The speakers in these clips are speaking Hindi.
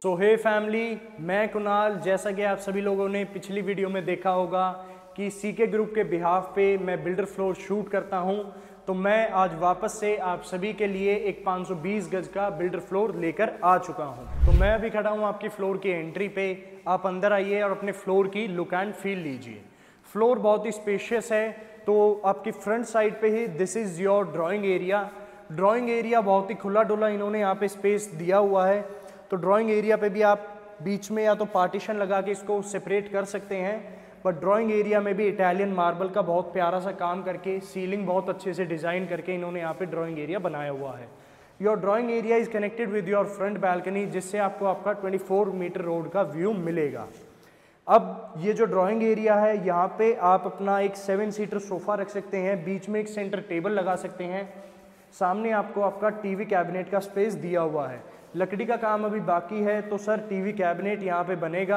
सो हे फैमिली, मैं कुणाल। जैसा कि आप सभी लोगों ने पिछली वीडियो में देखा होगा कि सीके ग्रुप के बिहाफ पे मैं बिल्डर फ्लोर शूट करता हूं, तो मैं आज वापस से आप सभी के लिए एक 520 गज का बिल्डर फ्लोर लेकर आ चुका हूं। तो मैं अभी खड़ा हूं आपकी फ्लोर की एंट्री पे। आप अंदर आइए और अपने फ्लोर की लुक एंड फील लीजिए। फ्लोर बहुत ही स्पेशियस है। तो आपकी फ्रंट साइड पे ही this is your drawing area. Drawing area बहुत ही खुला डुला इन्होंने यहाँ पे स्पेस दिया हुआ है। तो ड्राइंग एरिया पे भी आप बीच में या तो पार्टीशन लगा के इसको सेपरेट कर सकते हैं, बट ड्राइंग एरिया में भी इटालियन मार्बल का बहुत प्यारा सा काम करके सीलिंग बहुत अच्छे से डिज़ाइन करके इन्होंने यहाँ पे ड्राइंग एरिया बनाया हुआ है। Your drawing area is connected with your front balcony, जिससे आपको आपका 24 मीटर रोड का व्यू मिलेगा। अब ये जो ड्राइंग एरिया है, यहाँ पे आप अपना एक 7 सीटर सोफ़ा रख सकते हैं, बीच में एक सेंटर टेबल लगा सकते हैं। सामने आपको आपका टीवी कैबिनेट का स्पेस दिया हुआ है। लकड़ी का काम अभी बाकी है, तो सर टीवी कैबिनेट यहाँ पे बनेगा।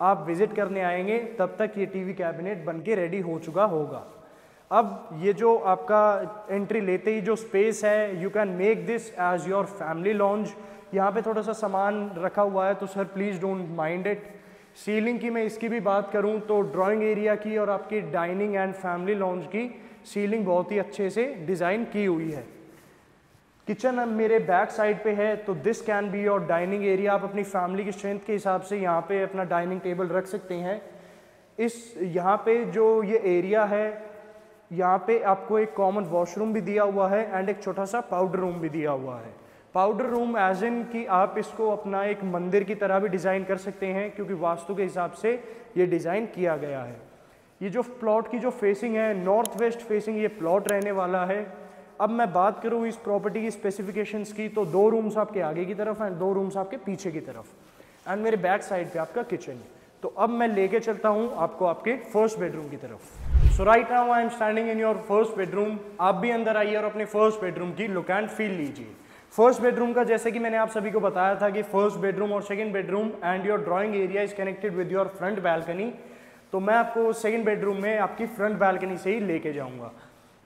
आप विजिट करने आएंगे तब तक ये टीवी कैबिनेट बन के रेडी हो चुका होगा। अब ये जो आपका एंट्री लेते ही जो स्पेस है, you can make this as your family lounge. यहाँ पे थोड़ा सा सामान रखा हुआ है, तो sir please don't mind it. Ceiling की मैं इसकी भी बात करूँ तो ड्राइंग एरिया की और आपकी डाइनिंग एंड फैमिली लॉन्ज की सीलिंग बहुत ही अच्छे से डिज़ाइन की हुई है। किचन अब मेरे बैक साइड पे है, तो this can be your dining area. आप अपनी फैमिली की स्ट्रेंथ के हिसाब से यहाँ पे अपना डाइनिंग टेबल रख सकते हैं। यहाँ पे जो ये एरिया है, यहाँ पे आपको एक कॉमन वॉशरूम भी दिया हुआ है एंड एक छोटा सा पाउडर रूम भी दिया हुआ है। पाउडर रूम एज इन कि आप इसको अपना एक मंदिर की तरह भी डिज़ाइन कर सकते हैं, क्योंकि वास्तु के हिसाब से ये डिज़ाइन किया गया है। ये जो प्लॉट की जो फेसिंग है, नॉर्थ वेस्ट फेसिंग ये प्लॉट रहने वाला है। अब मैं बात करूँ इस प्रॉपर्टी की स्पेसिफिकेशंस की, तो 2 रूम्स आपके आगे की तरफ एंड 2 रूम्स आपके पीछे की तरफ एंड मेरे बैक साइड पे आपका किचन। तो अब मैं लेके चलता हूँ आपको आपके फर्स्ट बेडरूम की तरफ। So right now I am standing in your first bedroom. आप भी अंदर आइए और अपने फर्स्ट बेडरूम की लुक एंड फील लीजिए। फर्स्ट बेडरूम का जैसे कि मैंने आप सभी को बताया था कि फर्स्ट बेडरूम और second bedroom and your drawing area is connected with your front balcony. तो मैं आपको सेकंड बेडरूम में आपकी फ्रंट बैल्कनी से ही लेके जाऊंगा।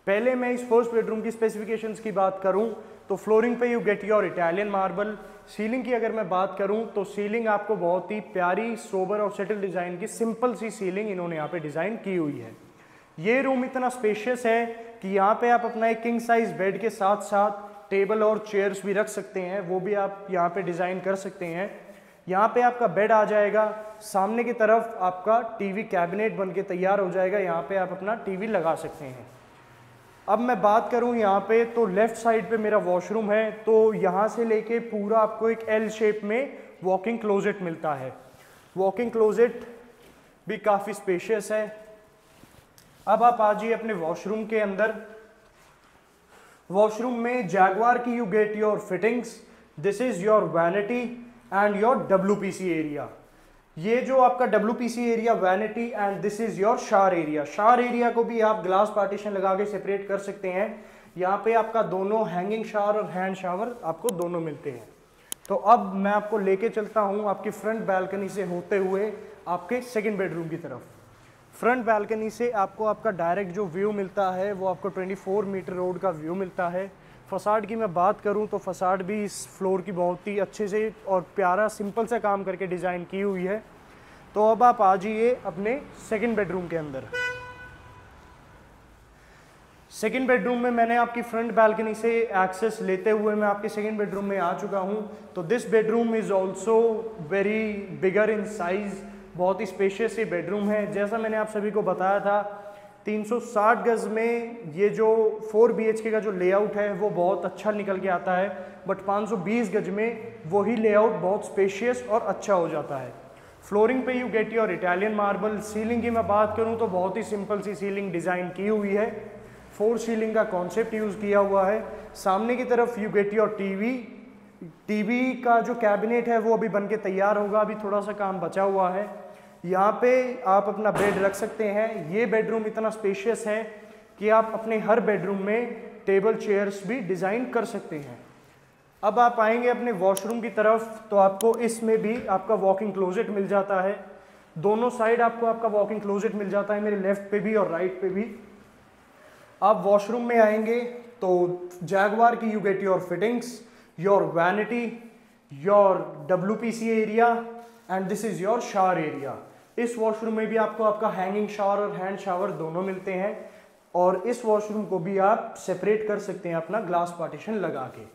पहले मैं इस फर्स्ट बेडरूम की स्पेसिफिकेशंस की बात करूं तो फ्लोरिंग पे you get your Italian marble. Ceiling की अगर मैं बात करूं तो सीलिंग आपको बहुत ही प्यारी सोबर और सेटल डिज़ाइन की सिंपल सी सीलिंग इन्होंने यहाँ पे डिज़ाइन की हुई है। ये रूम इतना स्पेशियस है कि यहाँ पे आप अपना एक किंग साइज बेड के साथ साथ टेबल और चेयर्स भी रख सकते हैं, वो भी आप यहाँ पे डिज़ाइन कर सकते हैं। यहाँ पे आपका बेड आ जाएगा, सामने की तरफ आपका टीवी कैबिनेट बन के तैयार हो जाएगा। यहाँ पे आप अपना टीवी लगा सकते हैं। अब मैं बात करूं यहाँ पे, तो लेफ्ट साइड पे मेरा वॉशरूम है, तो यहाँ से लेके पूरा आपको एक एल शेप में वॉकिंग क्लोजेट मिलता है। वॉकिंग क्लोजेट भी काफ़ी स्पेशियस है। अब आप आ जाइए अपने वॉशरूम के अंदर। वॉशरूम में जैगवार की you get your fittings. This is your vanity and your WPC area. ये जो आपका WPC area vanity and this is your shower area. Shower area को भी आप ग्लास पार्टीशन लगा के सेपरेट कर सकते हैं। यहाँ पे आपका दोनों हैंगिंग शावर और हैंड शावर आपको दोनों मिलते हैं। तो अब मैं आपको लेके चलता हूँ आपकी फ्रंट बैल्कनी से होते हुए आपके सेकंड बेडरूम की तरफ। फ्रंट बैल्कनी से आपको आपका डायरेक्ट जो व्यू मिलता है वो आपको 24 मीटर रोड का व्यू मिलता है। फसाड की मैं बात करूं तो फसाड भी इस फ्लोर की बहुत ही अच्छे से और प्यारा सिंपल से काम करके डिज़ाइन की हुई है। तो अब आप आ जाइए अपने सेकंड बेडरूम के अंदर। सेकंड बेडरूम में मैंने आपकी फ्रंट बैल्कनी से एक्सेस लेते हुए मैं आपके सेकंड बेडरूम में आ चुका हूं। तो this bedroom is also very bigger in size. बहुत ही स्पेशियस ये बेडरूम है। जैसा मैंने आप सभी को बताया था, 360 गज में ये जो 4 BHK का जो लेआउट है वो बहुत अच्छा निकल के आता है, बट 520 गज में वही लेआउट बहुत स्पेशियस और अच्छा हो जाता है। फ्लोरिंग पे you get your Italian marble. Ceiling की मैं बात करूं तो बहुत ही सिंपल सी सीलिंग डिज़ाइन की हुई है। 4 सीलिंग का कॉन्सेप्ट यूज़ किया हुआ है। सामने की तरफ यू गेट योर टीवी का जो कैबिनेट है वो अभी बन के तैयार होगा, अभी थोड़ा सा काम बचा हुआ है। यहाँ पे आप अपना बेड रख सकते हैं। ये बेडरूम इतना स्पेशियस है कि आप अपने हर बेडरूम में टेबल चेयर्स भी डिज़ाइन कर सकते हैं। अब आप आएंगे अपने वॉशरूम की तरफ, तो आपको इसमें भी आपका वॉकिंग क्लोजेट मिल जाता है। दोनों साइड आपको आपका वॉकिंग क्लोजेट मिल जाता है, मेरे लेफ्ट पे भी और राइट पे भी। आप वॉशरूम में आएंगे तो जैगवार की you get your fittings, your vanity, your WPC area and this is your shower area. इस वॉशरूम में भी आपको आपका हैंगिंग शावर और हैंड शावर दोनों मिलते हैं और इस वॉशरूम को भी आप सेपरेट कर सकते हैं अपना ग्लास पार्टीशन लगा के।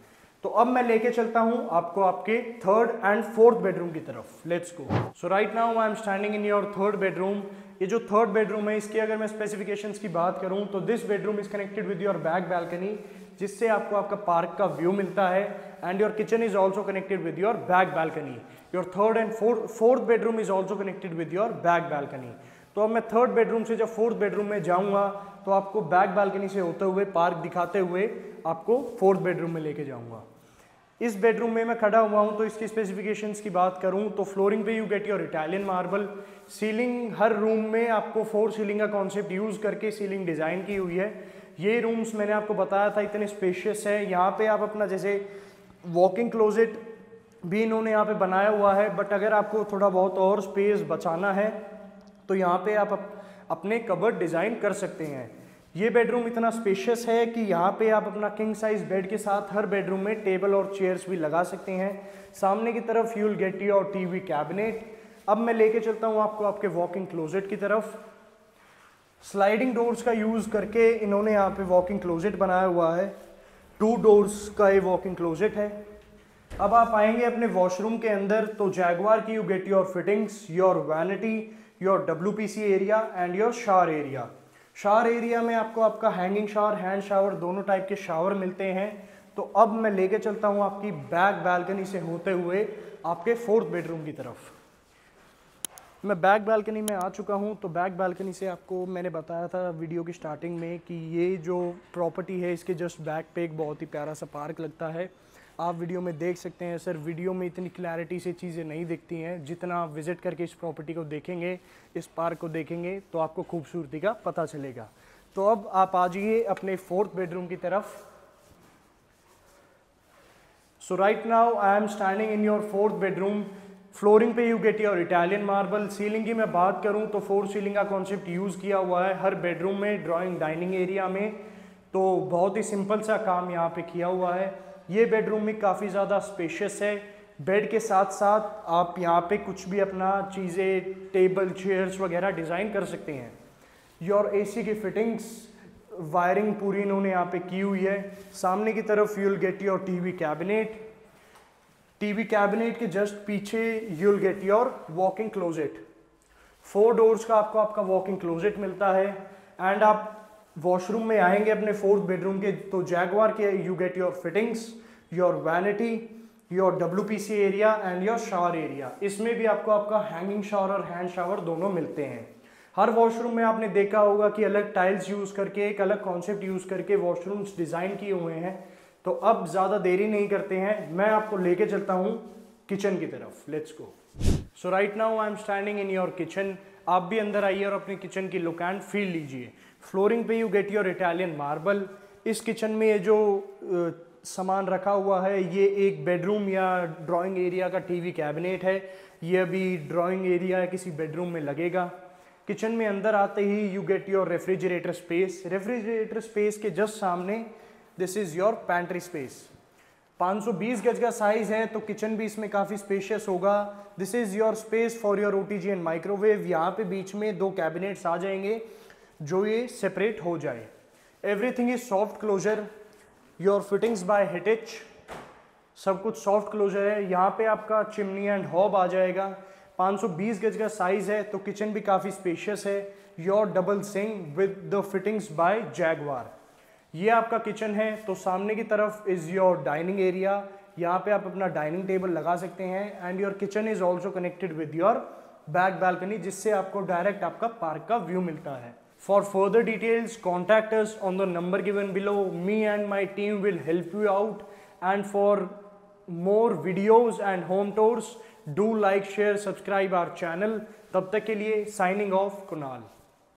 तो अब मैं लेके चलता हूं आपको आपके थर्ड एंड फोर्थ बेडरूम की तरफ। Let's go. So right now I am standing in your third bedroom. ये जो थर्ड बेडरूम है इसकी अगर मैं स्पेसिफिकेशंस की बात करूं तो this bedroom is connected with your back balcony, जिससे आपको आपका पार्क का व्यू मिलता है and your kitchen is also connected with your back balcony. Your third and fourth bedroom is also connected with your back balcony. तो अब मैं थर्ड बेडरूम से जब फोर्थ बेडरूम में जाऊंगा तो आपको बैक बालकनी से होते हुए पार्क दिखाते हुए आपको फोर्थ बेडरूम में लेके जाऊंगा। इस बेडरूम में मैं खड़ा हुआ हूं तो इसकी स्पेसिफिकेशंस की बात करूं तो फ्लोरिंग पे you get your Italian marble. Ceiling her room में आपको 4 सीलिंग का कॉन्सेप्ट यूज करके सीलिंग डिजाइन की हुई है। ये रूम्स मैंने आपको बताया था इतने स्पेशियस है। यहाँ पे आप अपना जैसे वॉकिंग क्लोजेट भी इन्होंने यहाँ पे बनाया हुआ है, बट अगर आपको थोड़ा बहुत और स्पेस बचाना है तो यहाँ पे आप अपने कबर्ड डिजाइन कर सकते हैं। ये बेडरूम इतना स्पेशियस है कि यहाँ पे आप अपना किंग साइज बेड के साथ हर बेडरूम में टेबल और चेयर्स भी लगा सकते हैं। सामने की तरफ you will get your TV cabinet. अब मैं लेके चलता हूँ आपको आपके वॉकिंग क्लोजेट की तरफ। स्लाइडिंग डोर्स का यूज करके इन्होंने यहाँ पे वॉकिंग क्लोजेट बनाया हुआ है। 2 डोर्स का ये वॉकिंग क्लोजेट है। अब आप आएंगे अपने वॉशरूम के अंदर तो जैगवार की you get your fittings, your vanity, your WPC area and your shower area. Shower area में आपको आपका हैंगिंग शावर, हैंड शावर दोनों टाइप के शावर मिलते हैं। तो अब मैं लेके चलता हूँ आपकी बैक बालकनी से होते हुए आपके फोर्थ बेडरूम की तरफ। मैं बैक बालकनी में आ चुका हूँ। तो बैक बालकनी से आपको मैंने बताया था वीडियो की स्टार्टिंग में कि ये जो प्रॉपर्टी है इसके जस्ट बैक पे एक बहुत ही प्यारा सा पार्क लगता है। आप वीडियो में देख सकते हैं। सर वीडियो में इतनी क्लैरिटी से चीज़ें नहीं दिखती हैं, जितना आप विजिट करके इस प्रॉपर्टी को देखेंगे, इस पार्क को देखेंगे तो आपको खूबसूरती का पता चलेगा। तो अब आप आ जाइए अपने फोर्थ बेडरूम की तरफ। So right now I am standing in your fourth bedroom. Flooring पे you get your Italian marble. Ceiling की मैं बात करूं तो 4 सीलिंग का कॉन्सेप्ट यूज़ किया हुआ है हर बेडरूम में, ड्राइंग डाइनिंग एरिया में। तो बहुत ही सिंपल सा काम यहाँ पे किया हुआ है। ये बेडरूम में काफ़ी ज़्यादा स्पेशियस है। बेड के साथ साथ आप यहाँ पे कुछ भी अपना चीज़ें, टेबल, चेयर्स वगैरह डिज़ाइन कर सकते हैं। योर AC की फिटिंग्स, वायरिंग पूरी इन्होंने यहाँ पे की हुई है। सामने की तरफ you will get your TV cabinet. TV cabinet के जस्ट पीछे you will get your walking closet. 4 doors का आपको आपका वॉकिंग क्लोजेट मिलता है। एंड आप वॉशरूम में आएंगे अपने फोर्थ बेडरूम के तो जैगवार के you get your fittings, your vanity, your WPC area and your shower area. इसमें भी आपको आपका हैंगिंग शावर और हैंड शावर दोनों मिलते हैं। हर वॉशरूम में आपने देखा होगा कि अलग टाइल्स यूज़ करके, एक अलग कॉन्सेप्ट यूज़ करके वॉशरूम्स डिज़ाइन किए हुए हैं। तो अब ज़्यादा देरी नहीं करते हैं, मैं आपको लेके चलता हूँ किचन की तरफ। Let's go. So right now I am standing in your kitchen. आप भी अंदर आइए और अपनी किचन की लुक एंड फील लीजिए। फ्लोरिंग पे you get your Italian marble. इस किचन में ये जो सामान रखा हुआ है ये एक बेडरूम या ड्राइंग एरिया का टीवी कैबिनेट है। ये अभी ड्राइंग एरिया या किसी बेडरूम में लगेगा। किचन में अंदर आते ही you get your refrigerator space. Refrigerator space के जस्ट सामने this is your pantry space. 520 गज का साइज है तो किचन भी इसमें काफ़ी स्पेशियस होगा। This is your space for your OTG and microwave. यहाँ पे बीच में 2 कैबिनेट्स आ जाएंगे जो ये सेपरेट हो जाए। Everything is soft closure. Your fittings by Hettich, सब कुछ सॉफ्ट क्लोजर है। यहाँ पे आपका चिमनी एंड हॉब आ जाएगा। 520 गज का साइज है तो किचन भी काफ़ी स्पेशियस है। Your double sink with the fittings by Jaguar. ये आपका किचन है। तो सामने की तरफ इज योर डाइनिंग एरिया। यहाँ पे आप अपना डाइनिंग टेबल लगा सकते हैं। And your kitchen is also connected with your back balcony, जिससे आपको डायरेक्ट आपका पार्क का व्यू मिलता है। For further details, contact us on the number given below. Me and my team will help you out. And for more videos and home tours, do like, share, subscribe our channel. तब तक के लिए signing off, कुणाल।